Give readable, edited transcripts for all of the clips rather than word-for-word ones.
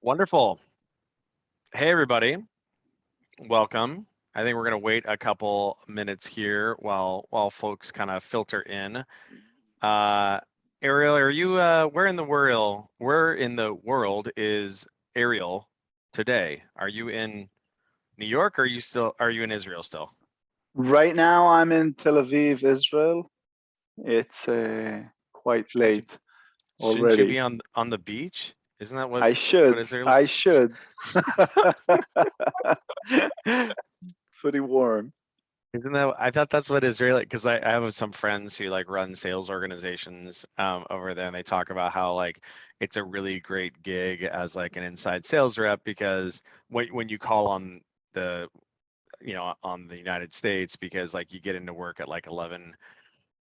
Wonderful. Hey, everybody. Welcome. I think we're going to wait a couple minutes here while folks kind of filter in. Uh, Ariel, are you where in the world is Ariel today? Are you in New York or are you in Israel still? Right now, I'm in Tel Aviv, Israel. It's quite Shouldn't you late shouldn't you be already. on the beach? Isn't that what I what should. Israel's? I should. Pretty warm. Isn't that, I thought that's what Israeli, because I have some friends who like run sales organizations over there, and they talk about how like it's a really great gig as like an inside sales rep because when you call on the on the United States, because like you get into work at like 11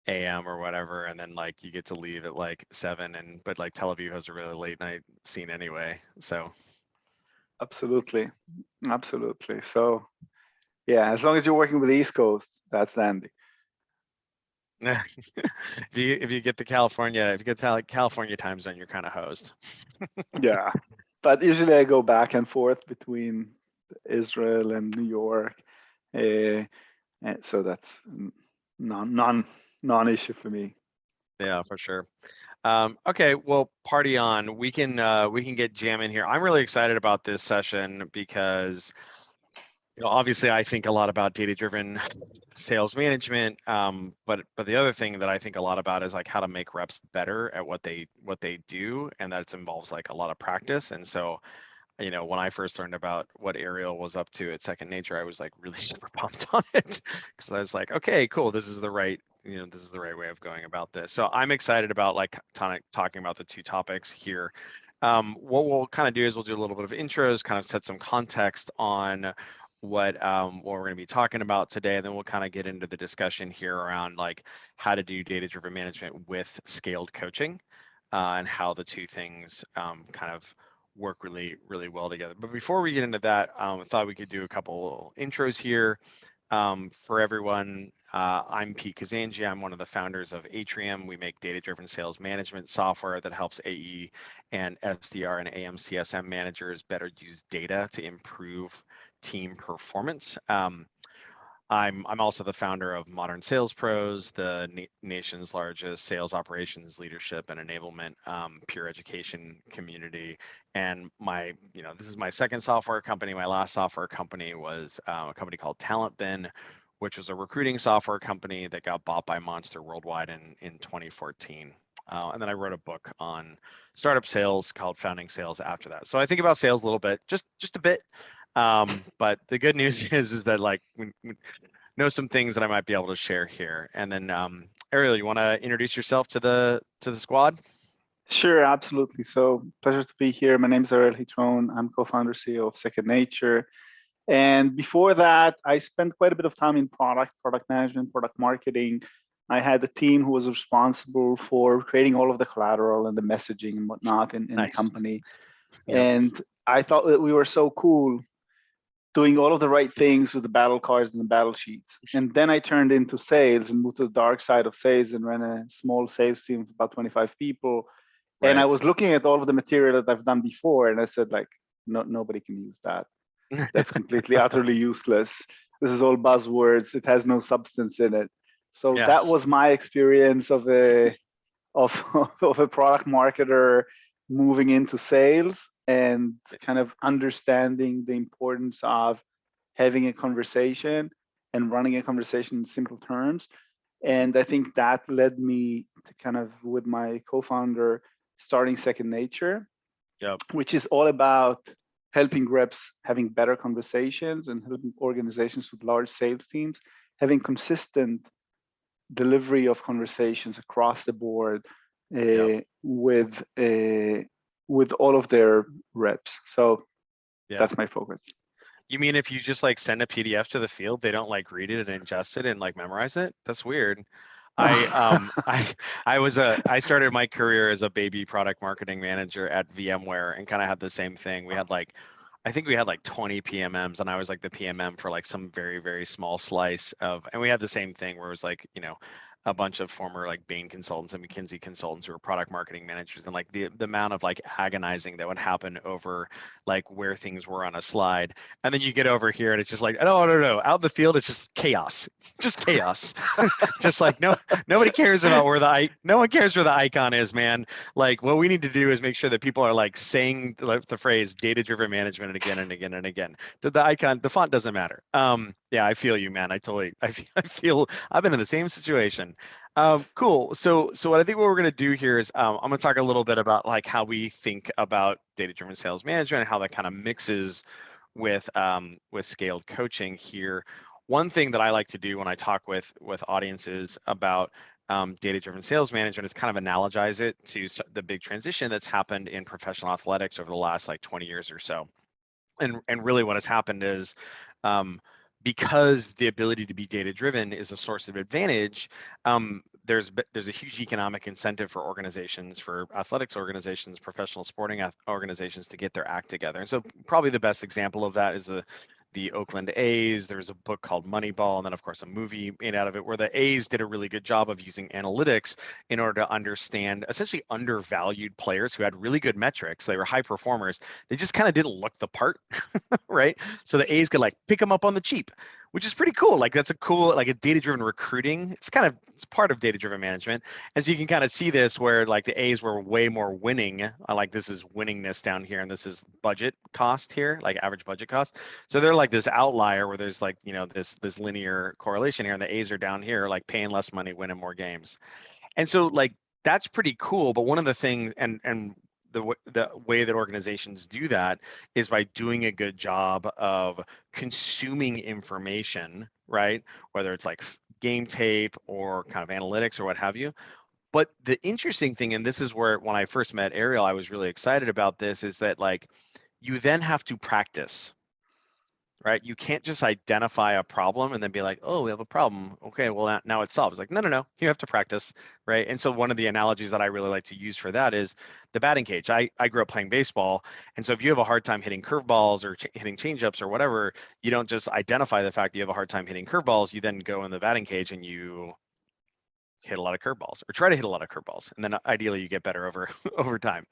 a.m. or whatever, and then like you get to leave at like 7, and but like Tel Aviv has a really late night scene anyway, so. Absolutely. Absolutely. So, yeah, as long as you're working with the East Coast, that's dandy. If you get the California, if you get to like California time zone, you're kind of hosed. Yeah. But usually I go back and forth between Israel and New York. Uh, so that's non-issue for me. Yeah, for sure. Okay, well, party on. We can get jamming here. I'm really excited about this session because obviously I think a lot about data-driven sales management. But the other thing that I think a lot about is like how to make reps better at what they do, and that it involves like a lot of practice. And so, when I first learned about what Ariel was up to at Second Nature, I was like really super pumped on it because I was like, okay, cool, this is the right way of going about this. So I'm excited about like talking about the two topics here. What we'll kind of do is we'll do a little bit of intros, kind of set some context on what we're going to be talking about today, and then we'll kind of get into the discussion here around like how to do data-driven management with scaled coaching, and how the two things kind of work really, really well together. But before we get into that, I thought we could do a couple intros here for everyone. I'm Pete Kazanji. I'm one of the founders of Atrium. We make data-driven sales management software that helps AE and SDR and AMCSM managers better use data to improve team performance. I'm also the founder of Modern Sales Pros, the nation's largest sales operations leadership and enablement peer education community. And this is my second software company. My last software company was a company called TalentBin, which was a recruiting software company that got bought by Monster Worldwide in 2014. And then I wrote a book on startup sales called Founding Sales after that. So I think about sales a little bit, just a bit. But the good news is that like we know some things that I might be able to share here. And then Ariel, you want to introduce yourself to the squad? Sure, absolutely. So pleasure to be here. My name is Ariel Hitron. I'm co-founder CEO of Second Nature. And before that, I spent quite a bit of time in product management, product marketing. I had a team who was responsible for creating all of the collateral and the messaging and whatnot in the Nice. company. Yep. And I thought that we were so cool doing all of the right things with the battle cards and the battle sheets. And then I turned into sales and moved to the dark side of sales and ran a small sales team of about 25 people. And I Right. was looking at all of the material that I've done before, and I said, like, no, nobody can use that. That's completely, utterly useless. This is all buzzwords. It has no substance in it. So Yeah. that was my experience of a of, of a product marketer moving into sales and kind of understanding the importance of having a conversation and running a conversation in simple terms. And I think that led me to kind of with my co-founder starting Second Nature, Yep. which is all about helping reps having better conversations and helping organizations with large sales teams having consistent delivery of conversations across the board Yep. with all of their reps. So Yeah. that's my focus. You mean if you just like send a PDF to the field, they don't like read it and ingest it and like memorize it? That's weird. I I started my career as a baby product marketing manager at VMware and kind of had the same thing. I think we had like 20 PMMs, and I was like the PMM for like some very, very small slice of, and we had the same thing where it was like, a bunch of former like Bain consultants and McKinsey consultants who were product marketing managers, and like the amount of like agonizing that would happen over like where things were on a slide. And then you get over here and it's just like, no, out in the field it's just chaos. Just chaos. Just like nobody cares about where no one cares where the icon is, man. Like what we need to do is make sure that people are like saying the phrase data-driven management again and again and again. The icon, the font doesn't matter. Yeah, I feel you, man. I feel I've been in the same situation. Cool. So what I think what we're going to do here is I'm going to talk a little bit about like how we think about data-driven sales management and how that kind of mixes with scaled coaching here. One thing that I like to do when I talk with audiences about data-driven sales management is kind of analogize it to the big transition that's happened in professional athletics over the last like 20 years or so. And really what has happened is because the ability to be data-driven is a source of advantage, there's a huge economic incentive for organizations, for athletics organizations, professional sporting organizations to get their act together. And so probably the best example of that is the Oakland A's. There's a book called Moneyball, and then of course a movie made out of it where the A's did a really good job of using analytics in order to understand essentially undervalued players who had really good metrics. They were high performers. They just kind of didn't look the part, right? So the A's could like pick them up on the cheap, which is pretty cool. Like that's a cool, like a data-driven recruiting. It's part of data-driven management. And so you can kind of see this where like the A's were way more winning. Like this is winningness down here, and this is budget cost here, like average budget cost. So they're like this outlier where there's like, this linear correlation here, and the A's are down here, like paying less money, winning more games. And so like, that's pretty cool. But one of the things, and the way that organizations do that is by doing a good job of consuming information, right? Whether it's like game tape or kind of analytics or what have you. But the interesting thing, and this is where when I first met Ariel, I was really excited about this, is that like you then have to practice, right? You can't just identify a problem and then be like, oh, we have a problem. Okay, well, now it's solved. It's like, no, you have to practice, right? And so one of the analogies that I really like to use for that is the batting cage. I grew up playing baseball. And so if you have a hard time hitting curveballs or hitting changeups or whatever, you don't just identify the fact that you have a hard time hitting curveballs. You then go in the batting cage and you hit a lot of curveballs or try to hit a lot of curveballs. And then ideally you get better over time.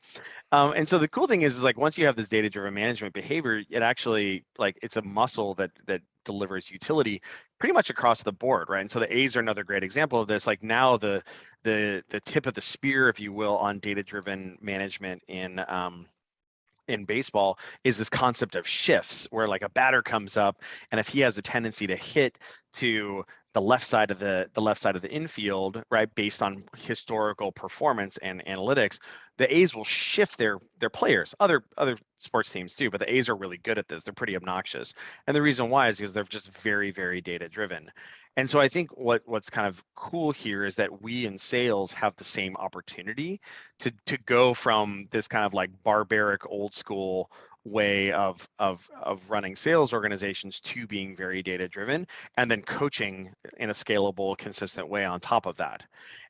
And so the cool thing is like once you have this data-driven management behavior, it actually like it's a muscle that delivers utility pretty much across the board, right? And so the A's are another great example of this. Like now the tip of the spear, if you will, on data-driven management in baseball is this concept of shifts, where like a batter comes up, and if he has a tendency to hit to the left side of the infield, right, based on historical performance and analytics, the A's will shift their players. Other sports teams too, but the A's are really good at this. They're pretty obnoxious, and the reason why is because they're just very, very data driven. And so I think what's kind of cool here is that we in sales have the same opportunity to go from this kind of like barbaric old school way of running sales organizations to being very data driven, and then coaching in a scalable, consistent way on top of that.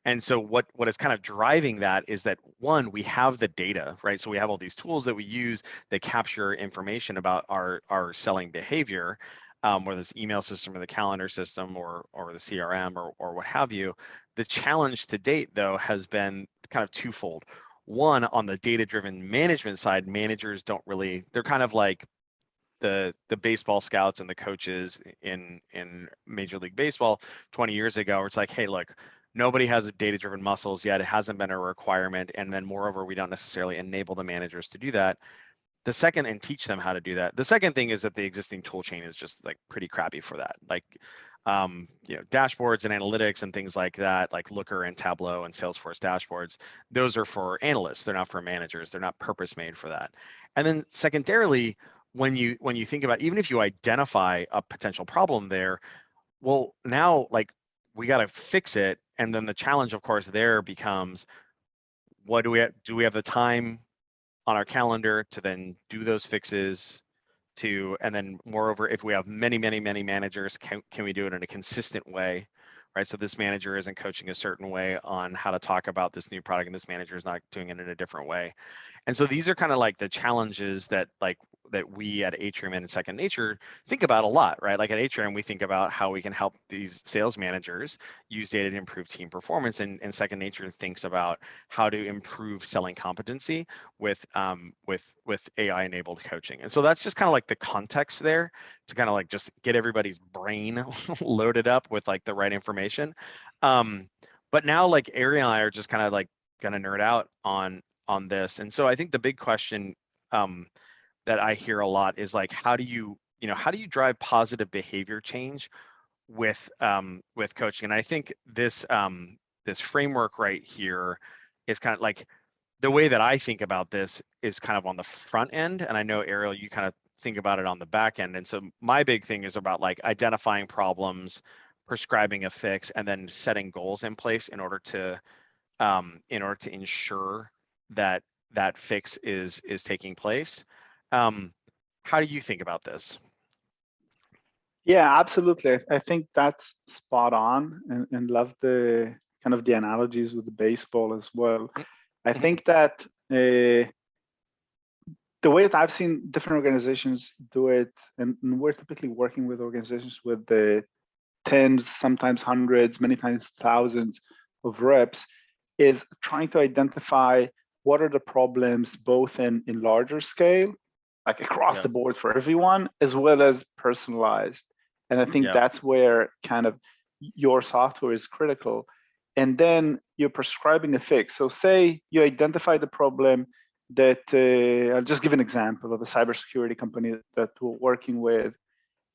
And so what is kind of driving that is that one, we have the data, right? So we have all these tools that we use that capture information about our selling behavior, whether it's email system or the calendar system or the CRM or what have you. The challenge to date though has been kind of twofold. One, on the data-driven management side, managers don't really, they're kind of like the baseball scouts and the coaches in Major League Baseball 20 years ago, where it's like, hey, look, nobody has a data-driven muscles yet. It hasn't been a requirement. And then moreover, we don't necessarily enable the managers to do that. The second, and teach them how to do that. The second thing is that the existing tool chain is just like pretty crappy for that. Like, dashboards and analytics and things like that, like Looker and Tableau and Salesforce dashboards, those are for analysts. They're not for managers. They're not purpose made for that. And then secondarily, when you think about, even if you identify a potential problem there, well, now like we got to fix it. And then the challenge, of course, there becomes, what do we have the time on our calendar to then do those fixes? And then moreover, if we have many managers, can we do it in a consistent way, right? So this manager isn't coaching a certain way on how to talk about this new product, and this manager is not doing it in a different way. And so these are kind of like the challenges that that we at Atrium and Second Nature think about a lot, right? Like at Atrium, we think about how we can help these sales managers use data to improve team performance, and Second Nature thinks about how to improve selling competency with AI enabled coaching. And so that's just kind of like the context there to kind of like just get everybody's brain loaded up with like the right information. But now like Ariel and I are just kind of like gonna nerd out on this. And so I think the big question that I hear a lot is like, how do you drive positive behavior change with coaching? And I think this this framework right here is kind of like the way that I think about this is kind of on the front end. And I know Ariel, you kind of think about it on the back end. And so my big thing is about like identifying problems, prescribing a fix, and then setting goals in place in order to ensure that that fix is taking place. How do you think about this? Yeah, absolutely. I think that's spot on, and love the kind of the analogies with the baseball as well. I think that the way that I've seen different organizations do it, and we're typically working with organizations with the tens, sometimes hundreds, many times thousands of reps, is trying to identify what are the problems both in larger scale, like across the board for everyone, as well as personalized. And I think that's where kind of your software is critical. And then you're prescribing a fix. So say you identify the problem that, I'll just give an example of a cybersecurity company that we're working with.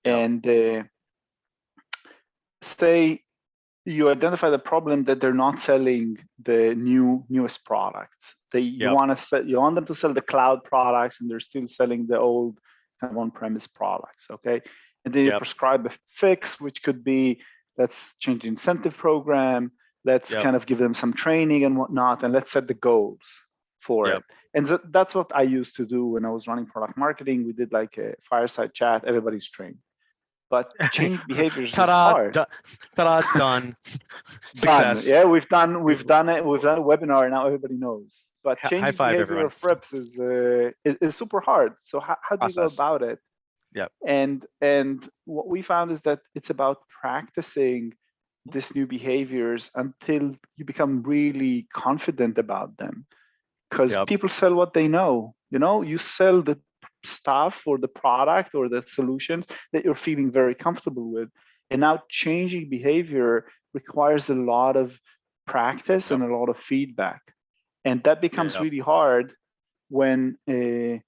And say you identify the problem that they're not selling the newest products. You want them to sell the cloud products, and they're still selling the old kind of on-premise products. Okay, and then you prescribe a fix, which could be, let's change the incentive program, let's kind of give them some training and whatnot, and let's set the goals for it. And that's what I used to do when I was running product marketing. We did like a fireside chat, everybody's trained. But change behaviors is hard. Ta-da, done. Success. Done. Yeah, we've done it. We've done a webinar, now everybody knows. But changing behavior of reps is super hard. So how do you go about it? And what we found is that it's about practicing these new behaviors until you become really confident about them. Because people sell what they know. You sell the stuff or the product or the solutions that you're feeling very comfortable with. And now changing behavior requires a lot of practice and a lot of feedback. And that becomes really hard when you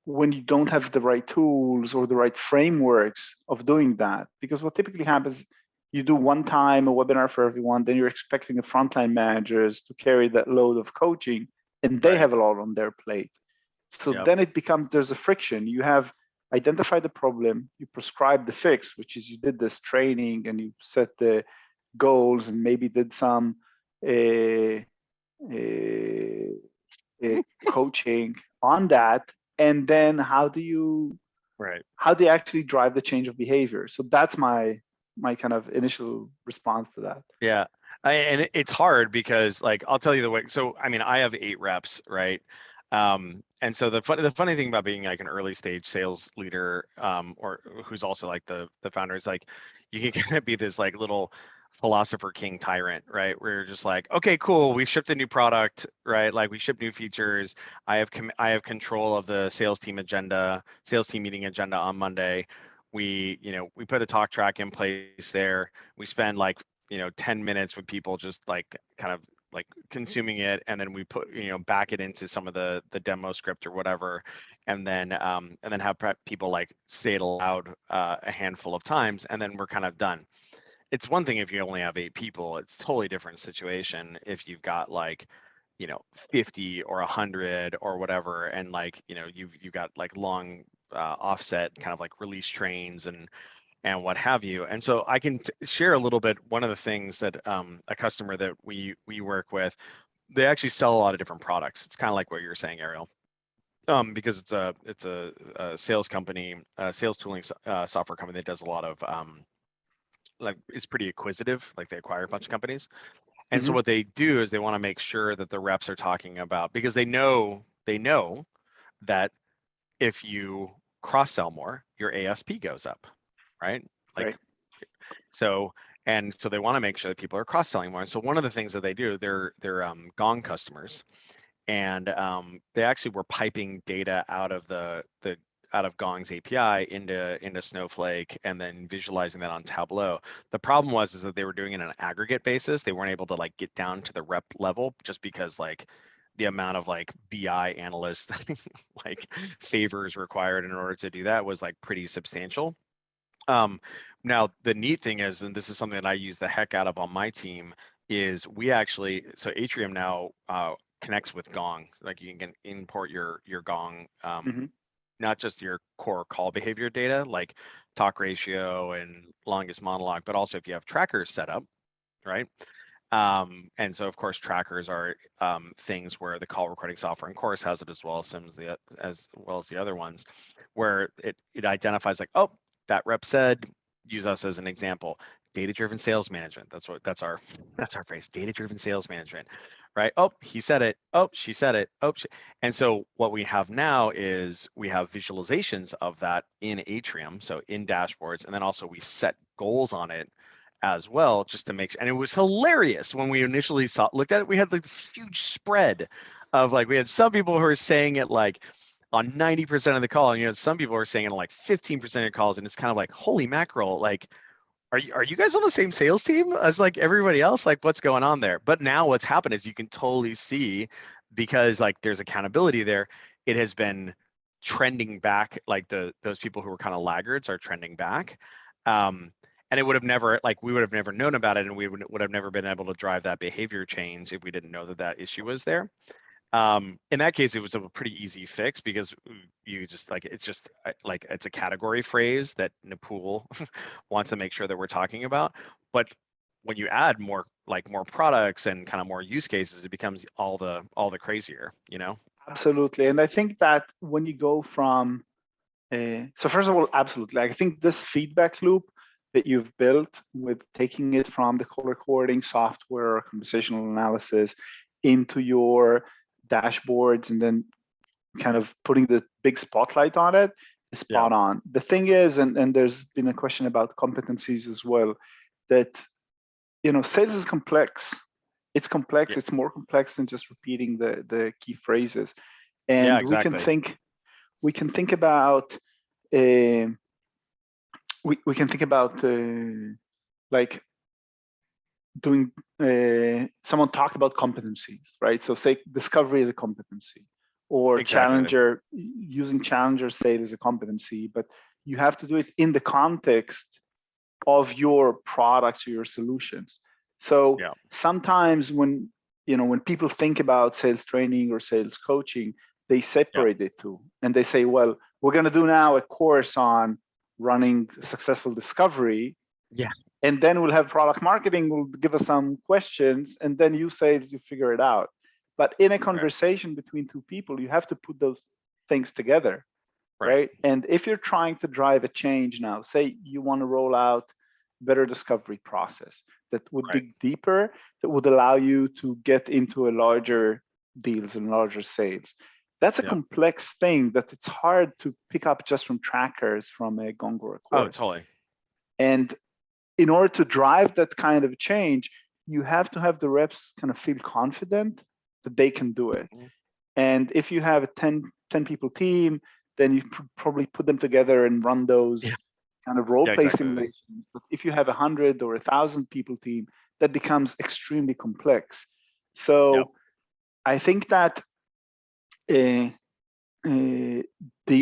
don't have the right tools or the right frameworks of doing that. Because what typically happens, you do one time a webinar for everyone, then you're expecting the frontline managers to carry that load of coaching, and they have a lot on their plate. So then it becomes, there's a friction. You have identified the problem, you prescribe the fix, which is you did this training and you set the goals and maybe did some coaching on that. And then how do you actually drive the change of behavior? So that's my kind of initial response to that. Yeah. And it's hard because, like, I'll tell you the way. So, I mean, I have 8 reps, right? And so the funny thing about being like an early stage sales leader, or who's also like the founder, is like you can kind of be this like little philosopher king tyrant, right? Where you're just like, okay, cool, we shipped a new product, right? Like we ship new features. I have control of the sales team meeting agenda on Monday. We put a talk track in place there. We spend like 10 minutes with people just like kind of like consuming it, and then we put back it into some of the demo script or whatever, and then have people like say it aloud a handful of times, and then we're kind of done. It's one thing if you only have 8 people. It's a totally different situation if you've got like 50 or 100 or whatever, and like you've got like long offset kind of like release trains and what have you. And so I can share a little bit. One of the things that a customer that we work with, they actually sell a lot of different products. It's kind of like what you're saying, Ariel, because it's a sales company, sales tooling software company that does a lot of like is pretty acquisitive. Like they acquire a bunch of companies, and so what they do is they want to make sure that the reps are talking about, because they know that if you cross-sell more, your ASP goes up, right? Like, Right. so, and so they want to make sure that people are cross-selling more. And so one of the things that they do, they're Gong customers, and they actually were piping data out of out of Gong's API into Snowflake and then visualizing that on Tableau. The problem was is that they were doing it on an aggregate basis. They weren't able to like get down to the rep level just because like the amount of like BI analyst like favors required in order to do that was like pretty substantial. Now the neat thing is, and this is something that I use the heck out of on my team, is we actually, so Atrium now connects with Gong. Like you can import your Gong, not just your core call behavior data, like talk ratio and longest monologue, but also if you have trackers set up, right? And so of course trackers are things where the call recording software in course has it as well as the other ones, where it identifies like, oh, that rep said, use us as an example, data-driven sales management. That's our phrase, data-driven sales management, right? Oh, he said it. Oh, she said it. Oh, and so what we have now is we have visualizations of that in Atrium, so in dashboards, and then also we set goals on it as well, just to make sure. And it was hilarious when we initially looked at it. We had like this huge spread of like, we had some people who were saying it like on 90% of the call, and you know, some people are saying it on like 15% of calls, and it's kind of like, holy mackerel, like, are you guys on the same sales team as like everybody else? Like, what's going on there? But now what's happened is you can totally see, because like there's accountability there, it has been trending back. Like those people who were kind of laggards are trending back. And it would have never, like, we would have never known about it, and we would have never been able to drive that behavior change if we didn't know that that issue was there. In that case, it was a pretty easy fix, because you just like, it's just like, it's a category phrase that Napul wants to make sure that we're talking about. But when you add more products and kind of more use cases, it becomes all the crazier, you know? Absolutely. And I think that when you go from, so first of all, absolutely, I think this feedback loop that you've built with taking it from the call recording software or conversational analysis into your dashboards and then kind of putting the big spotlight on it is spot on. The thing is, and there's been a question about competencies as well, that, you know, sales is complex. It's complex. It's more complex than just repeating the key phrases. And exactly. we can think about we can think about like doing someone talked about competencies, right? So say discovery is a competency, or challenger, using challenger sale is a competency, but you have to do it in the context of your products or your solutions. So sometimes when, you know, when people think about sales training or sales coaching, they separate the two, and they say, well, we're going to do now a course on running successful discovery, and then we'll have product marketing will give us some questions, and then you sales, you figure it out. But in a conversation between two people, you have to put those things together, right? And if you're trying to drive a change now, say you want to roll out better discovery process that would dig deeper, that would allow you to get into a larger deals and larger sales. That's a complex thing that it's hard to pick up just from trackers from a Gong or a course. Oh, totally. And in order to drive that kind of change, you have to have the reps kind of feel confident that they can do it. And if you have a 10 people team, then you probably put them together and run those kind of role play simulations. But if you have 100 or 1,000 people team, that becomes extremely complex. So I think that the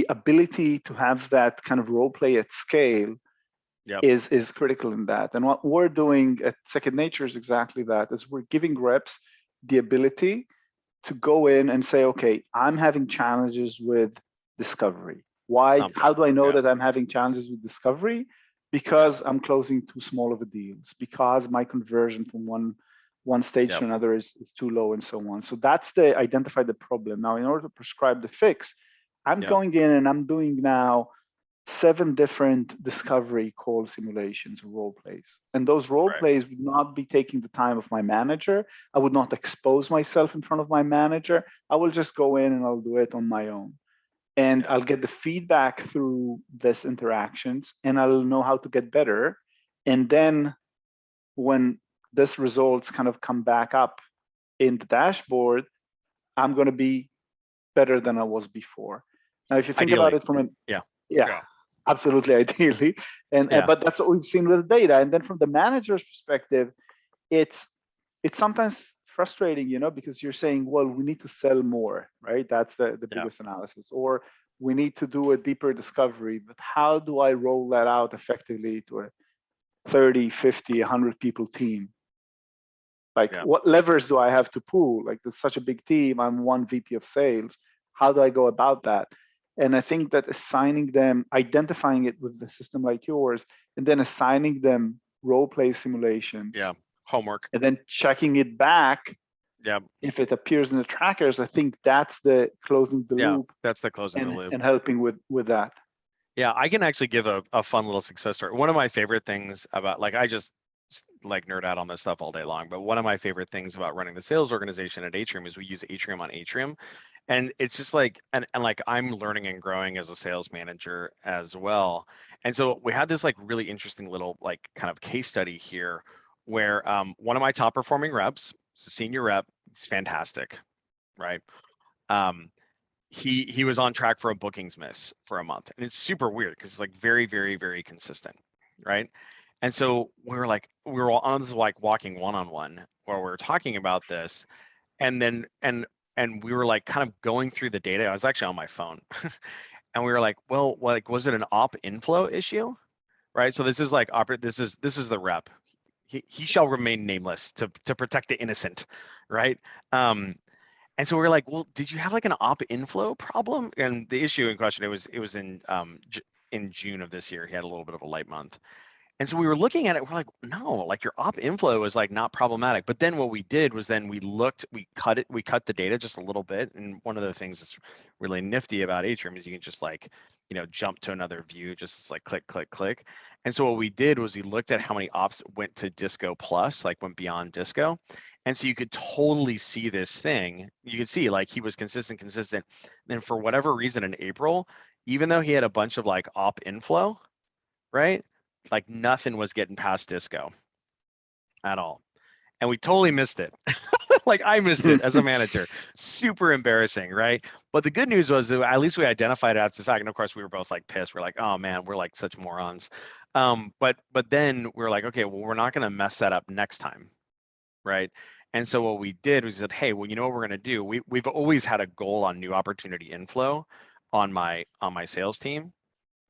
ability to have that kind of role play at scale is critical in that. And what we're doing at Second Nature is exactly that, is we're giving reps the ability to go in and say, okay, I'm having challenges with discovery. Why? How do I know that I'm having challenges with discovery? Because I'm closing too small of a deals, because my conversion from one stage to another is too low, and so on. So that's the identify the problem. Now, in order to prescribe the fix, I'm going in and I'm doing now 7 different discovery call simulations or role plays. And those role plays would not be taking the time of my manager. I would not expose myself in front of my manager. I will just go in and I'll do it on my own. and I'll get the feedback through these interactions, and I'll know how to get better. And then when these results kind of come back up in the dashboard, I'm going to be better than I was before. Now, if you think Ideally. about it from an Yeah. Absolutely, ideally, and but that's what we've seen with data. And then from the manager's perspective, it's sometimes frustrating, because you're saying, well, we need to sell more, right? That's the biggest analysis, or we need to do a deeper discovery. But how do I roll that out effectively to a 30, 50, 100 people team? Like, what levers do I have to pull? Like, there's such a big team. I'm one VP of sales. How do I go about that? And I think that assigning them, identifying it with the system like yours, and then assigning them role play simulations. Homework. And then checking it back. If it appears in the trackers, I think that's the closing the loop. That's the closing the loop. And helping with that. Yeah, I can actually give a fun little success story. One of my favorite things about, like, I just like nerd out on this stuff all day long, but one of my favorite things about running the sales organization at Atrium is we use Atrium on Atrium. And it's just like, and like I'm learning and growing as a sales manager as well. And so we had this like really interesting little like kind of case study here where one of my top performing reps, senior rep, he's fantastic, right? He was on track for a bookings miss for a month. And it's super weird because it's like very, very, very consistent, right? And so we were all on this like walking one-on-one where we were talking about this, and then and we were like kind of going through the data. I was actually on my phone, and we were like, well, like, was it an op inflow issue, right? So this is like this is the rep. He shall remain nameless to protect the innocent, right? And so we were like, well, did you have like an op inflow problem? And the issue in question, it was in June of this year. He had a little bit of a light month. And so we were looking at it, we're like, no, like your op inflow is like not problematic. But then what we did was then we cut the data just a little bit. And one of the things that's really nifty about Atrium is you can just like, jump to another view, just like click, click, click. And so what we did was we looked at how many ops went to Disco Plus, like went beyond Disco. And so you could totally see this thing. You could see like he was consistent. And for whatever reason in April, even though he had a bunch of like op inflow, right? Like nothing was getting past Disco at all. And we totally missed it. Like I missed it as a manager. Super embarrassing, right? But the good news was that at least we identified it as the fact. And of course we were both like pissed. We're like, oh man, we're like such morons. But then we were like, okay, well, we're not going to mess that up next time, right? And so what we did was said, hey, well, you know what we're going to do? We've always had a goal on new opportunity inflow on my sales team.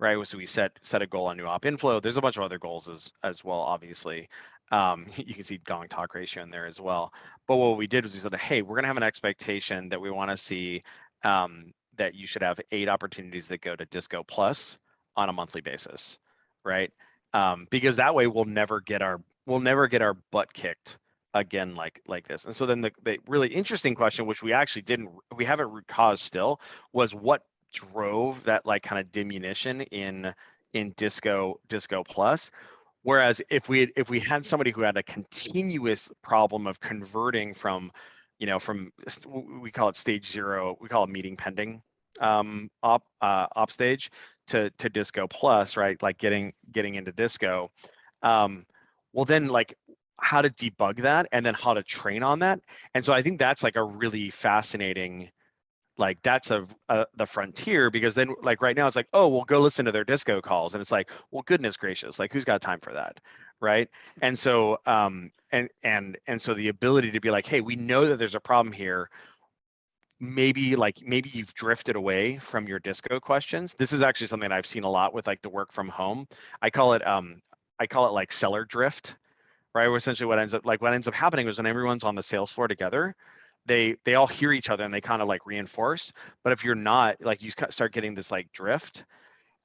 Right, so we set a goal on new op inflow. There's a bunch of other goals as well, obviously. You can see gong talk ratio in there as well. But what we did was we said, hey, we're gonna have an expectation that we want to see that you should have 8 opportunities that go to Disco Plus on a monthly basis, right? Because that way we'll never get our butt kicked again like this. And so then the really interesting question, which we haven't caused still, was what drove that like kind of diminution in Disco Plus. Whereas if we had somebody who had a continuous problem of converting from we call it stage 0, we call it meeting pending op stage to Disco Plus, right? Like getting into Disco. Well then like how to debug that and then how to train on that. And so I think that's like a really fascinating, like that's the frontier, because then like right now it's like, oh, we'll go listen to their Disco calls, and it's like, well, goodness gracious, like who's got time for that, right? And so and so the ability to be like, hey, we know that there's a problem here. Maybe you've drifted away from your Disco questions. This is actually something that I've seen a lot with like the work from home. I call it like seller drift, right? Where essentially what ends up happening is when everyone's on the sales floor together, they all hear each other and they kind of like reinforce. But if you're not, like you start getting this like drift.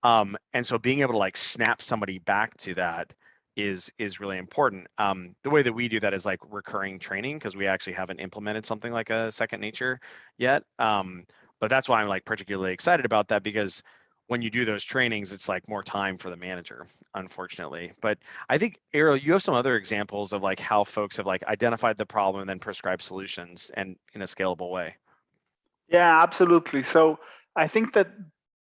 And so being able to like snap somebody back to that is really important. The way that we do that is like recurring training, because we actually haven't implemented something like a second nature yet. But that's why I'm like particularly excited about that, because when you do those trainings, it's like more time for the manager, unfortunately. But I think, Ariel, you have some other examples of like how folks have like identified the problem and then prescribed solutions and in a scalable way. Yeah, absolutely. So I think that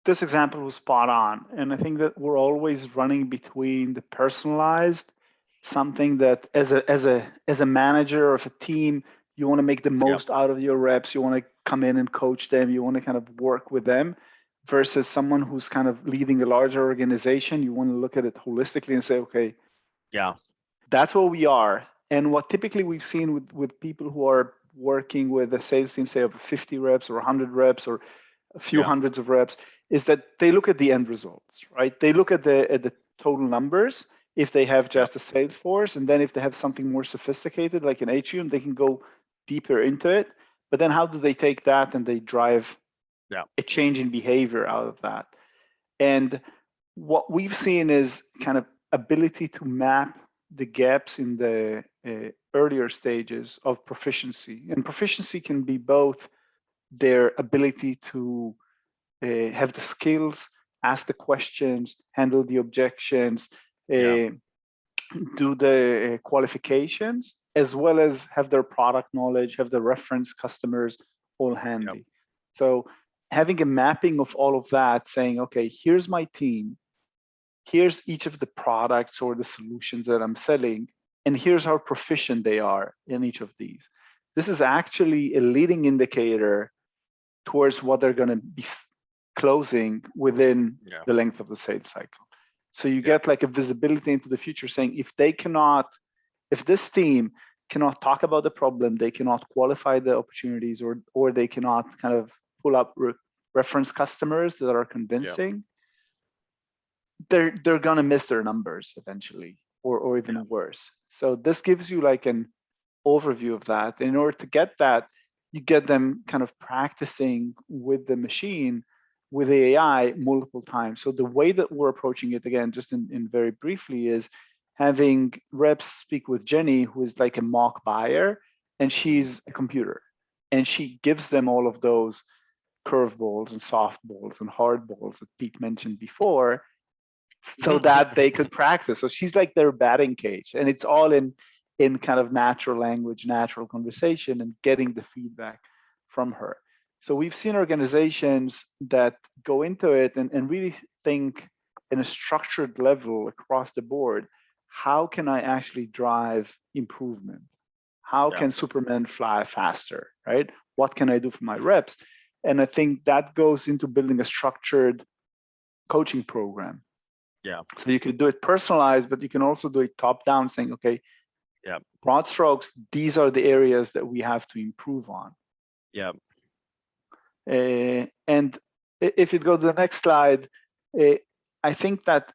this example was spot on. And I think that we're always running between the personalized, something that as a manager of a team, you want to make the most out of your reps. You want to come in and coach them. You want to kind of work with them, versus someone who's kind of leading a larger organization. You want to look at it holistically and say, okay, that's what we are. And what typically we've seen with people who are working with a sales team, say of 50 reps or 100 reps or a few hundreds of reps, is that they look at the end results, right? They look at the total numbers. If they have just a sales force, and then if they have something more sophisticated like an Atrium, they can go deeper into it. But then how do they take that and they drive a change in behavior out of that? And what we've seen is kind of ability to map the gaps in the earlier stages of proficiency. And proficiency can be both their ability to have the skills, ask the questions, handle the objections, do the qualifications, as well as have their product knowledge, have the reference customers all handy. So having a mapping of all of that, saying, okay, here's my team, here's each of the products or the solutions that I'm selling, and here's how proficient they are in each of these. This is actually a leading indicator towards what they're going to be closing within the length of the sales cycle. So you get like a visibility into the future, saying if this team cannot talk about the problem, they cannot qualify the opportunities, or they cannot kind of pull up reference customers that are convincing, they're gonna miss their numbers eventually, or even worse. So this gives you like an overview of that. And in order to get that, you get them kind of practicing with the machine, with the AI multiple times. So the way that we're approaching it, again, just in very briefly, is having reps speak with Jenny, who is like a mock buyer, and she's a computer. And she gives them all of those curveballs and softballs and hardballs that Pete mentioned before, so that they could practice. So she's like their batting cage, and it's all in kind of natural language, natural conversation, and getting the feedback from her. So we've seen organizations that go into it and really think in a structured level across the board, how can I actually drive improvement? How can Superman fly faster, right? What can I do for my reps? And I think that goes into building a structured coaching program. So you could do it personalized, but you can also do it top down, saying, okay, broad strokes, these are the areas that we have to improve on. And if you go to the next slide, I think that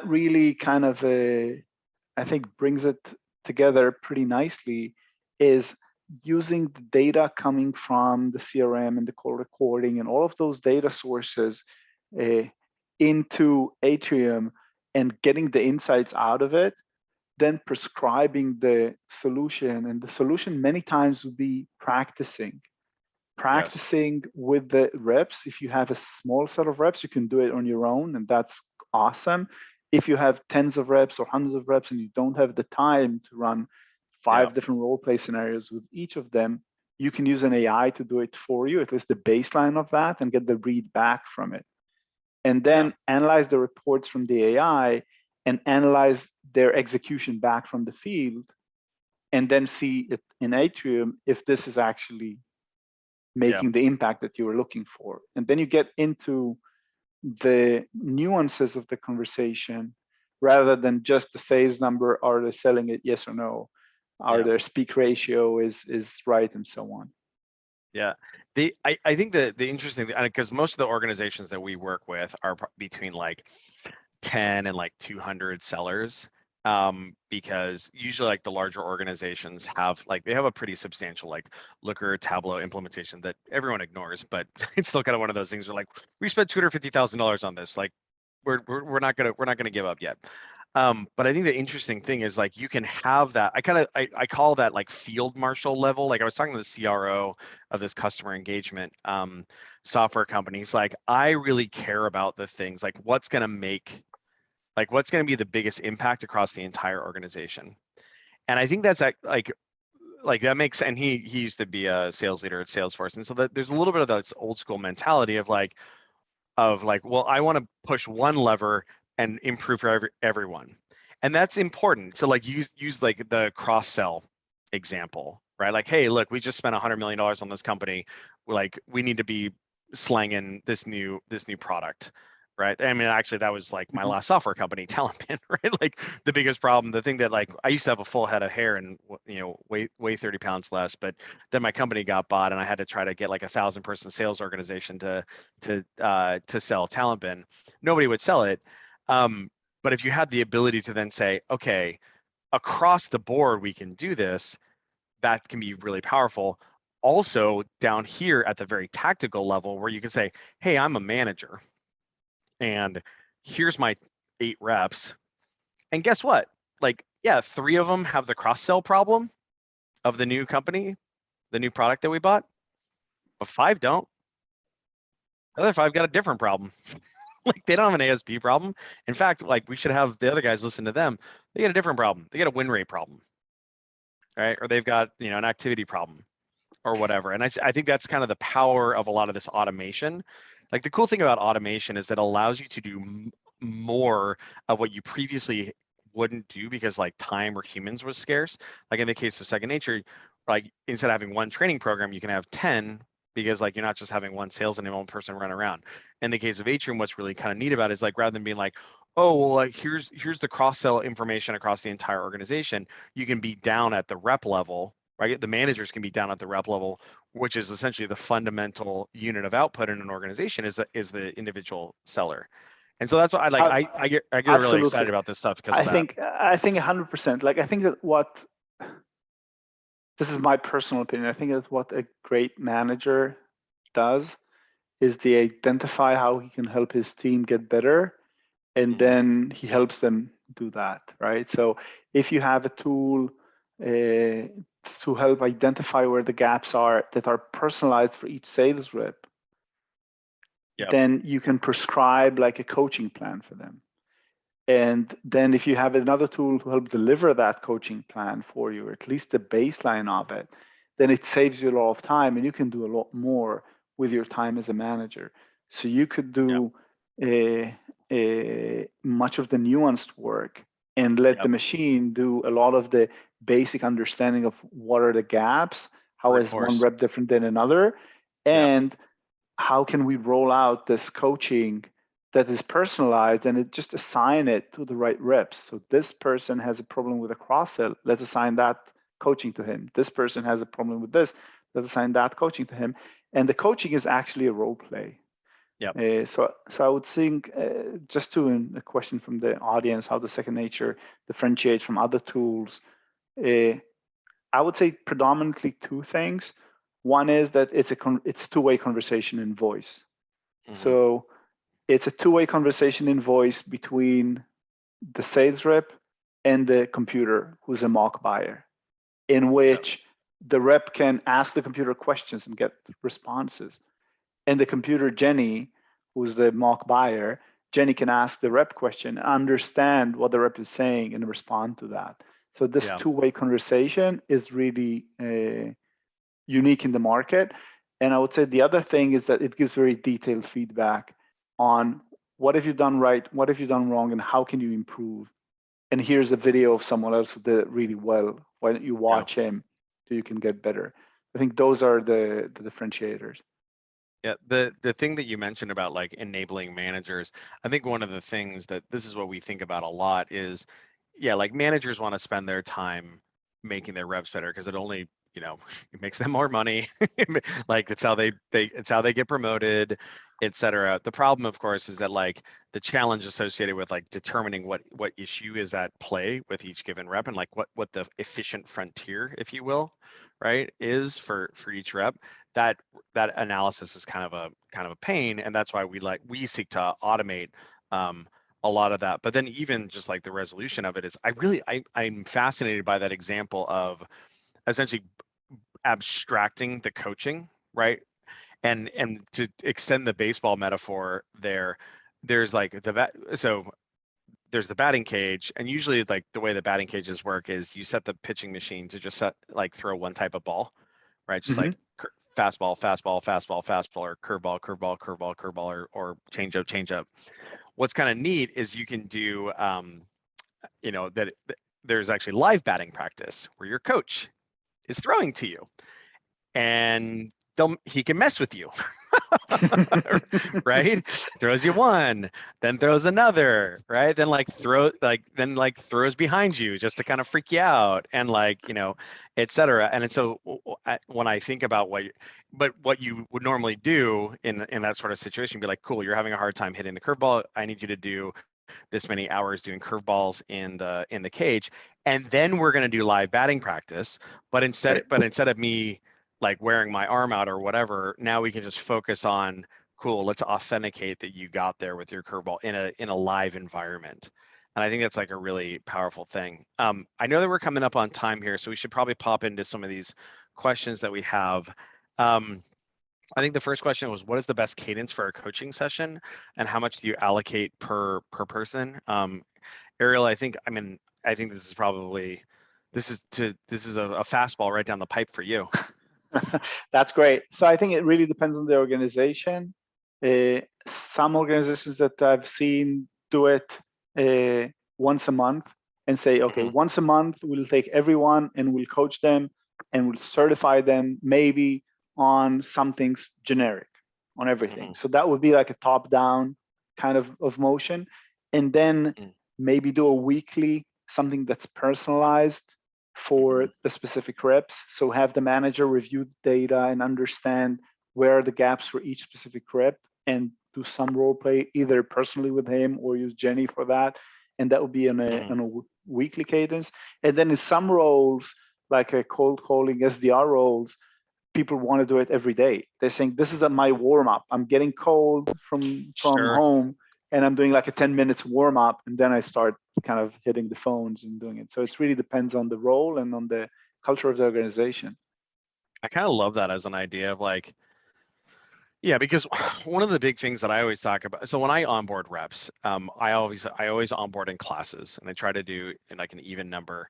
really kind of, I think, brings it together pretty nicely, is using the data coming from the CRM and the call recording and all of those data sources into Atrium and getting the insights out of it, then prescribing the solution. And the solution many times would be practicing with the reps. If you have a small set of reps, you can do it on your own, and that's awesome. If you have tens of reps or hundreds of reps and you don't have the time to run 5 different role play scenarios with each of them, you can use an AI to do it for you, at least the baseline of that, and get the read back from it. And then analyze the reports from the AI and analyze their execution back from the field, and then see it in Atrium if this is actually making the impact that you were looking for. And then you get into the nuances of the conversation, rather than just the sales number. Are they selling it? Yes or no? Are their speak ratio is right, and so on. I think the interesting thing, because most of the organizations that we work with are between like 10 and like 200 sellers, because usually like the larger organizations have they have a pretty substantial like Looker Tableau implementation that everyone ignores, but it's still kind of one of those things where like, we spent $250,000 on this, like we're not gonna give up yet. But I think the interesting thing is like, you can have that. I call that like field marshal level. Like I was talking to the CRO of this customer engagement software company. He's like, I really care about the things like what's going to be the biggest impact across the entire organization. And I think that's like that makes, and he used to be a sales leader at Salesforce. And so there's a little bit of that old school mentality of like, of like, well, I want to push one lever and improve for everyone. And that's important. So like use like the cross sell example, right? Like, hey, look, we just spent $100 million on this company. Like, we need to be slanging this new product, right? I mean, actually, that was like my last software company, Talentpin, right? Like the biggest problem, the thing that like I used to have a full head of hair and weigh 30 pounds less, but then my company got bought and I had to try to get like 1,000-person sales organization to sell Talentpin. Nobody would sell it. But if you had the ability to then say, okay, across the board, we can do this, that can be really powerful. Also, down here at the very tactical level, where you can say, hey, I'm a manager, and here's my 8 reps. And guess what? Like, yeah, 3 of them have the cross-sell problem of the new company, the new product that we bought, but 5 don't. The other 5 got a different problem. Like, they don't have an ASP problem. In fact, like, we should have the other guys listen to them. They get a different problem. They get a win rate problem, right? Or they've got, an activity problem or whatever. And I think that's kind of the power of a lot of this automation. Like, the cool thing about automation is it allows you to do more of what you previously wouldn't do because like time or humans was scarce. Like in the case of Second Nature, like instead of having one training program, you can have 10 because like you're not just having one sales and one person run around. In the case of Atrium, what's really kind of neat about it is like rather than being like, oh, well, like here's the cross-sell information across the entire organization, you can be down at the rep level, right? The managers can be down at the rep level, which is essentially the fundamental unit of output in an organization is the individual seller. And so that's what I like. I get really excited about this stuff because of that. I think 100%. Like I think that this is my personal opinion. I think that what a great manager does is they identify how he can help his team get better, and then he helps them do that, right? So if you have a tool to help identify where the gaps are that are personalized for each sales rep, then you can prescribe like a coaching plan for them. And then if you have another tool to help deliver that coaching plan for you, or at least the baseline of it, then it saves you a lot of time and you can do a lot more with your time as a manager. So you could do much of the nuanced work and let the machine do a lot of the basic understanding of what are the gaps, how is one rep different than another, and how can we roll out this coaching that is personalized, and it just assign it to the right reps. So this person has a problem with a cross-sell, let's assign that coaching to him. This person has a problem with this, let's assign that coaching to him. And the coaching is actually a role play. So I would think, just to a question from the audience, how does Second Nature differentiate from other tools? I would say predominantly 2 things. One is that it's a two-way conversation in voice. So it's a two-way conversation in voice between the sales rep and the computer, who's a mock buyer, in which the rep can ask the computer questions and get responses. And the computer, Jenny, who's the mock buyer, Jenny can ask the rep question, understand what the rep is saying, and respond to that. So this two-way conversation is really unique in the market. And I would say the other thing is that it gives very detailed feedback on what have you done right, what have you done wrong, and how can you improve. And here's a video of someone else who did it really well. Why don't you watch him so you can get better? I think those are the differentiators. Yeah, the thing that you mentioned about like enabling managers, I think one of the things that this is what we think about a lot is, like managers want to spend their time making their reps better because it only, it makes them more money. Like it's how they get promoted, etc. The problem, of course, is that like the challenge associated with like determining what issue is at play with each given rep and like what the efficient frontier, if you will, right, is for each rep. That analysis is kind of a pain, and that's why we seek to automate a lot of that. But then even just like the resolution of it is, I'm fascinated by that example of essentially abstracting the coaching, right? And to extend the baseball metaphor there's like there's the batting cage, and usually like the way the batting cages work is you set the pitching machine to just throw one type of ball, right? Just like fastball, fastball, fastball, fastball, or curveball, curveball, curveball, curveball, or change up, change up. What's kind of neat is you can do, that there's actually live batting practice where your coach is throwing to you, and he can mess with you. Right? Throws you one, then throws another, right? Then throws behind you just to kind of freak you out, and et cetera. And so when I think about what you would normally do in that sort of situation, be like, cool, you're having a hard time hitting the curveball. I need you to do this many hours doing curveballs in the cage, and then we're going to do live batting practice. But instead of me like wearing my arm out or whatever, now we can just focus on, cool, let's authenticate that you got there with your curveball in a live environment. And I think that's like a really powerful thing. I know that we're coming up on time here, so we should probably pop into some of these questions that we have. I think the first question was, what is the best cadence for a coaching session, and how much do you allocate per person? Ariel, I think this is a fastball right down the pipe for you. That's great. So I think it really depends on the organization. Some organizations that I've seen do it once a month and say, okay, once a month we'll take everyone and we'll coach them and we'll certify them maybe on some things generic, on everything. So that would be like a top-down kind of motion. And then maybe do a weekly, something that's personalized for the specific reps. So have the manager review the data and understand where are the gaps for each specific rep, and do some role play either personally with him or use Jenny for that. And that would be on a weekly cadence. And then in some roles, like a cold calling SDR roles, people want to do it every day. They're saying, this is my warm up. I'm getting cold from home, and I'm doing like a 10 minutes warm up, and then I start kind of hitting the phones and doing it. So it really depends on the role and on the culture of the organization. I kind of love that as an idea of like, yeah, because one of the big things that I always talk about, so when I onboard reps, I always onboard in classes, and I try to do in like an even number,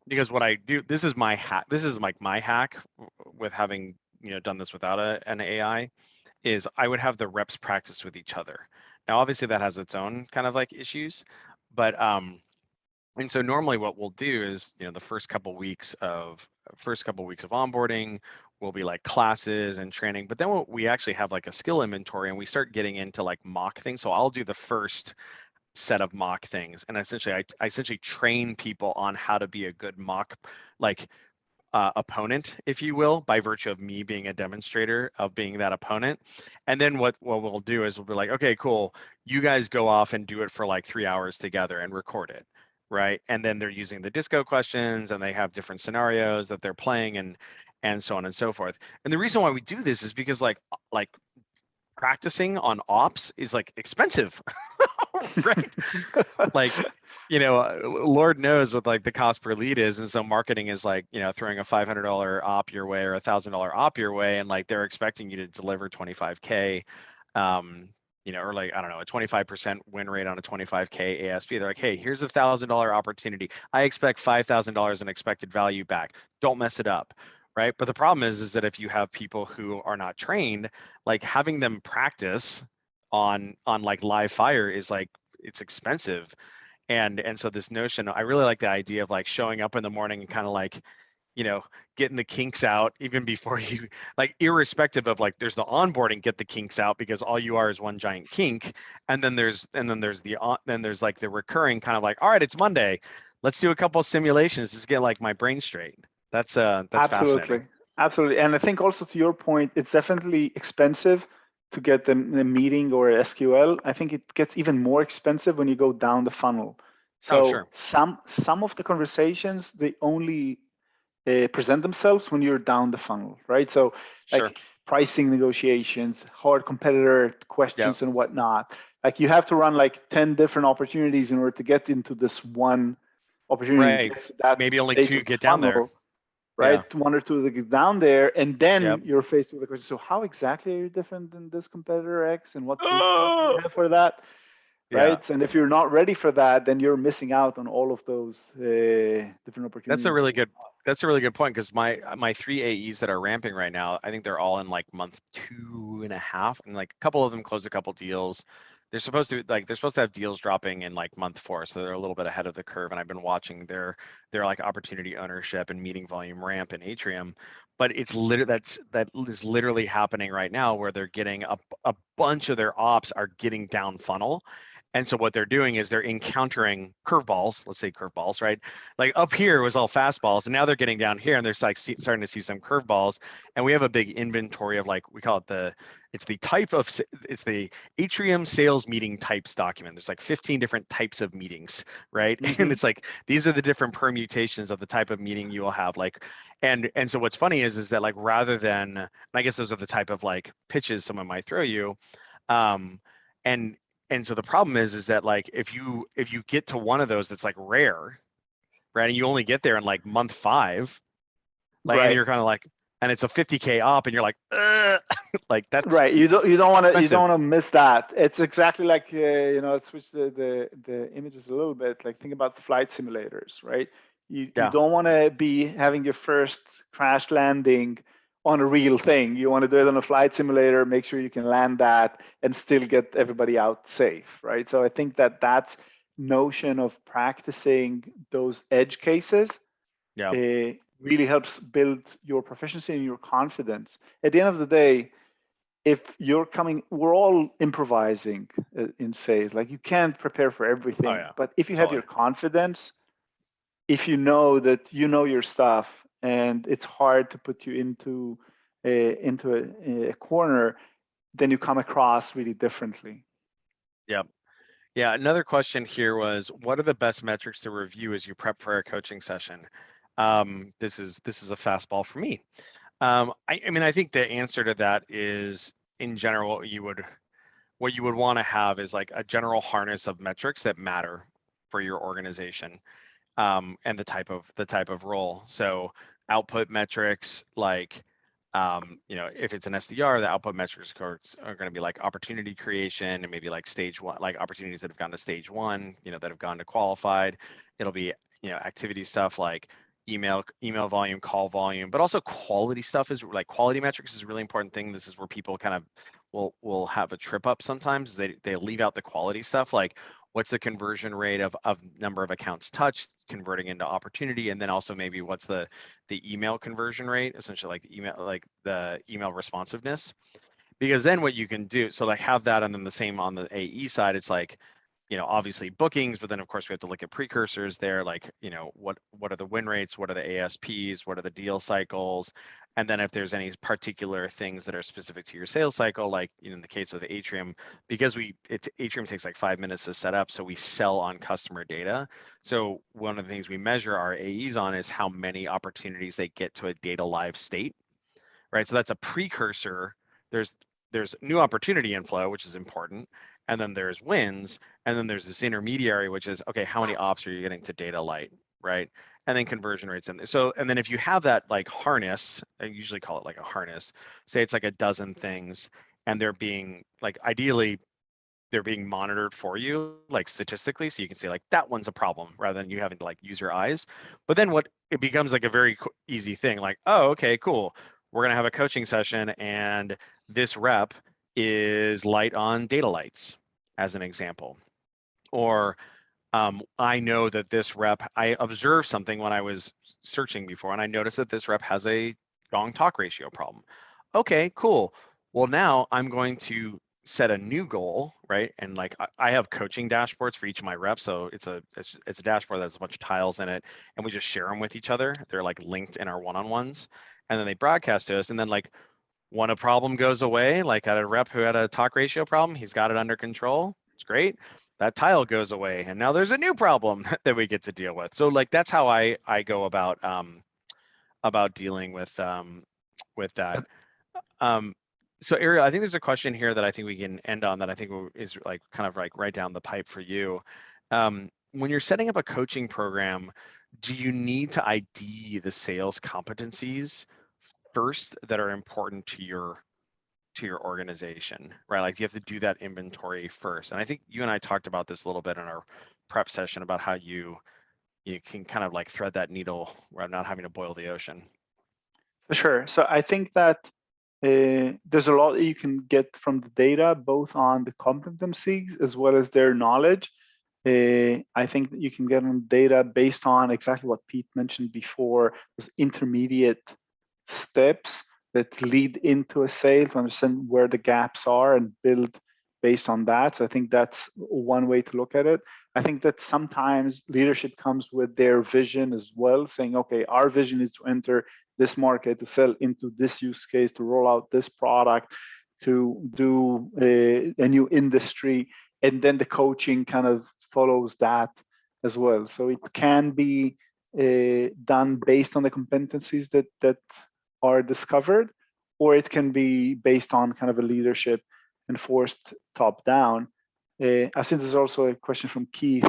because what I do, this is my hack. This is like my hack with having done this without an AI, is I would have the reps practice with each other. Now, obviously, that has its own kind of like issues, but and so normally what we'll do is, the first couple weeks of onboarding will be like classes and training, but then we actually have like a skill inventory, and we start getting into like mock things. So I'll do the first set of mock things, and essentially I essentially train people on how to be a good mock opponent, if you will, by virtue of me being a demonstrator of being that opponent. And then what we'll do is we'll be like, okay, cool, you guys go off and do it for like 3 hours together and record it, right? And then they're using the disco questions, and they have different scenarios that they're playing, and so on and so forth. And the reason why we do this is because like practicing on ops is like expensive. Right? Like, Lord knows what like the cost per lead is. And so marketing is like, throwing a $500 op your way or $1,000 op your way, and like they're expecting you to deliver 25K, or like, I don't know, a 25% win rate on a 25K ASP. They're like, hey, here's a $1,000 opportunity. I expect $5,000 in expected value back. Don't mess it up. Right. But the problem is that if you have people who are not trained, like having them practice on like live fire is like, it's expensive. And so this notion, I really like the idea of like showing up in the morning and kind of like, getting the kinks out even before you, like, irrespective of like, there's the onboarding, get the kinks out, because all you are is one giant kink. And then there's like the recurring kind of like, all right, it's Monday, let's do a couple of simulations, just get like my brain straight. That's fascinating. Absolutely. And I think also to your point, it's definitely expensive to get the meeting or SQL. I think it gets even more expensive when you go down the funnel. So some of the conversations, they only present themselves when you're down the funnel, right? So like pricing negotiations, hard competitor questions and whatnot. Like you have to run like 10 different opportunities in order to get into this one opportunity. Right. Maybe only 2 get down there. Right, 1 or 2 that get down there, and then you're faced with the question, so how exactly are you different than this competitor X, and what do you have for that, right? And if you're not ready for that, then you're missing out on all of those different opportunities. that's a really good point, because my 3 AEs that are ramping right now, I think they're all in like month 2.5, and like a couple of them closed a couple deals. They're supposed to have deals dropping in like month 4, so they're a little bit ahead of the curve. And I've been watching their like opportunity ownership and meeting volume ramp in Atrium, but that is literally happening right now, where they're getting a bunch of their ops are getting down funnel. And so what they're doing is they're encountering curveballs, let's say curveballs, right? Like up here was all fastballs, and now they're getting down here and they're like starting to see some curveballs. And we have a big inventory of, like, we call it it's the Atrium sales meeting types document. There's like 15 different types of meetings, right? And it's like, these are the different permutations of the type of meeting you will have. Like, and so what's funny is that, like, rather than, and I guess those are the type of like pitches someone might throw you. And so the problem is that, like, if you get to one of those that's like rare, right, and you only get there in like month 5, like, and Right. you're kind of like, and it's a 50K op, and you're like, like, that's Right. You don't want expensive. to miss that. It's exactly like let's switch the images a little bit. Like, think about flight simulators, right? You Yeah, don't want to be having your first crash landing on a real thing. You want to do it on a flight simulator, make sure you can land that and still get everybody out safe, right? So I think that's notion of practicing those edge cases yeah, really helps build your proficiency and your confidence. At the end of the day, if we're all improvising in sales. Like, you can't prepare for oh everything, yeah, but if you have totally. your confidence, if you know that you know your stuff, and it's hard to put you into a corner, then you come across really differently. Yeah. Yeah, another question here was, what are the best metrics to review as you prep for a coaching session? This is a fastball for me. I mean, I think the answer to that is, in general, what you would want to have is like a general harness of metrics that matter for your organization, and the type of role. So output metrics, like, if it's an SDR, the output metrics are going to be like opportunity creation, and maybe like stage 1, like opportunities that have gone to stage 1, that have gone to qualified. It'll be, activity stuff like email volume, call volume, but also quality stuff is like, quality metrics is a really important thing. This is where people kind of will have a trip up sometimes. They leave out the quality stuff, like, what's the conversion rate of number of accounts touched converting into opportunity, and then also maybe what's the email conversion rate, essentially, like the email responsiveness. Because then what you can do, so like have that, and then the same on the AE side, it's like, obviously bookings, but then of course we have to look at precursors there, like, what are the win rates, what are the ASPs, what are the deal cycles, and then if there's any particular things that are specific to your sales cycle, like, in the case of Atrium, because Atrium takes like 5 minutes to set up, so we sell on customer data. So one of the things we measure our AEs on is how many opportunities they get to a data live state, right? So that's a precursor. There's new opportunity inflow, which is important, and then there's wins, and then there's this intermediary, which is, okay, how many ops are you getting to data light, right? And then conversion rates in there. So, and then if you have that like harness, I usually call it like a harness, say it's like a dozen things, and they're being like, ideally they're being monitored for you, like statistically, so you can say like, that one's a problem, rather than you having to like use your eyes. But then it becomes like a very easy thing, like, oh, okay, cool, we're gonna have a coaching session, and this rep is light on data lights, as an example. Or I know that this rep, I observed something when I was searching before, and I noticed that this rep has a strong talk ratio problem. Okay, cool. Well, now I'm going to set a new goal, right? And like, I have coaching dashboards for each of my reps. So it's a dashboard that has a bunch of tiles in it, and we just share them with each other. They're like linked in our one-on-ones, and then they broadcast to us. And then, like, when a problem goes away, like at a rep who had a talk ratio problem, he's got it under control. It's great. That tile goes away, and now there's a new problem that we get to deal with. So like, that's how I go about dealing with that. So Ariel, I think there's a question here that I think we can end on, that I think is like kind of like right down the pipe for you. When you're setting up a coaching program, do you need to ID the sales competencies first that are important to your organization, right? Like, you have to do that inventory first. And I think you and I talked about this a little bit in our prep session about how you you can kind of like thread that needle where I'm not having to boil the ocean. For sure. So I think that there's a lot that you can get from the data, both on the competencies as well as their knowledge. I think that you can get on data based on exactly what Pete mentioned before, those intermediate steps that lead into a sale to understand where the gaps are and build based on that. So I think that's one way to look at it. I think that sometimes leadership comes with their vision as well, saying, okay, our vision is to enter this market, to sell into this use case, to roll out this product, to do a new industry, and then the coaching kind of follows that as well. So it can be done based on the competencies that are discovered, or it can be based on kind of a leadership enforced top down. I think there's also a question from Keith.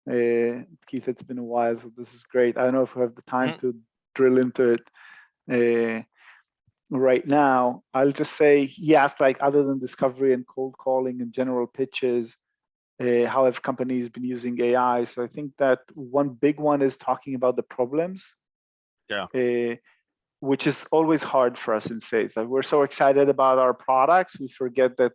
Keith, it's been a while, so this is great. I don't know if we have the time to drill into it right now. I'll just say he asked, like, other than discovery and cold calling and general pitches, how have companies been using AI? So I think that one big one is talking about the problems. Yeah. Which is always hard for us in sales. Like, we're so excited about our products, we forget that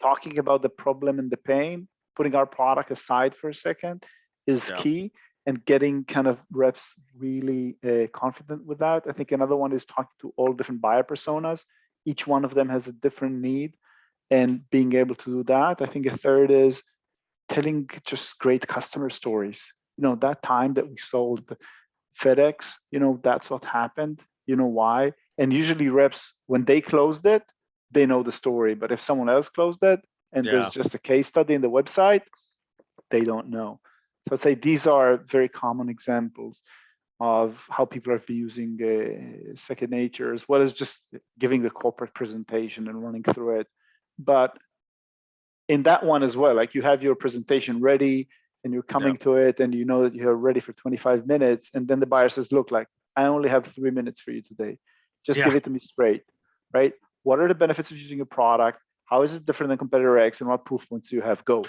talking about the problem and the pain, putting our product aside for a second, is key, and getting kind of reps really confident with that. I think another one is talking to all different buyer personas. Each one of them has a different need, and being able to do that. I think a third is telling just great customer stories. You know, that time that we sold FedEx, you know, that's what happened. You know why? And usually reps, when they closed it, they know the story. But if someone else closed it and there's just a case study in the website, they don't know. So I'd say these are very common examples of how people have been using second nature, as well as just giving the corporate presentation and running through it. But in that one as well, like, you have your presentation ready and you're coming to it, and you know that you're ready for 25 minutes. And then the buyer says, look, like, I only have 3 minutes for you today. Just give it to me straight, right? What are the benefits of using a product? How is it different than competitor X? And what proof points do you have? Go.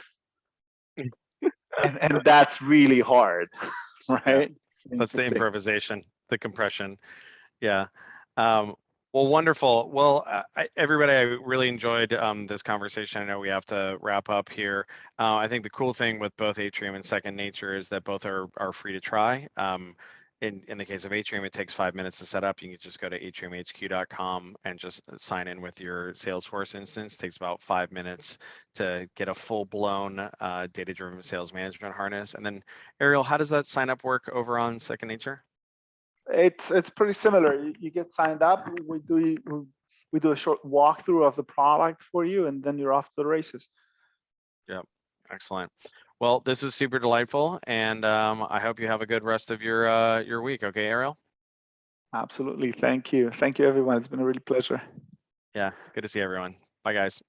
and that's really hard, right? That's the improvisation, the compression. Yeah. Well, wonderful. Well, everybody, I really enjoyed this conversation. I know we have to wrap up here. I think the cool thing with both Atrium and Second Nature is that both are free to try. In the case of Atrium, it takes 5 minutes to set up. You can just go to atriumhq.com and just sign in with your Salesforce instance. It takes about 5 minutes to get a full-blown data-driven sales management harness. And then, Ariel, how does that sign up work over on Second Nature? It's pretty similar. You get signed up. We do a short walkthrough of the product for you, and then you're off to the races. Yep, excellent. Well, this is super delightful, and I hope you have a good rest of your week. Okay, Ariel? Absolutely. Thank you. Thank you, everyone. It's been a real pleasure. Yeah, good to see everyone. Bye, guys.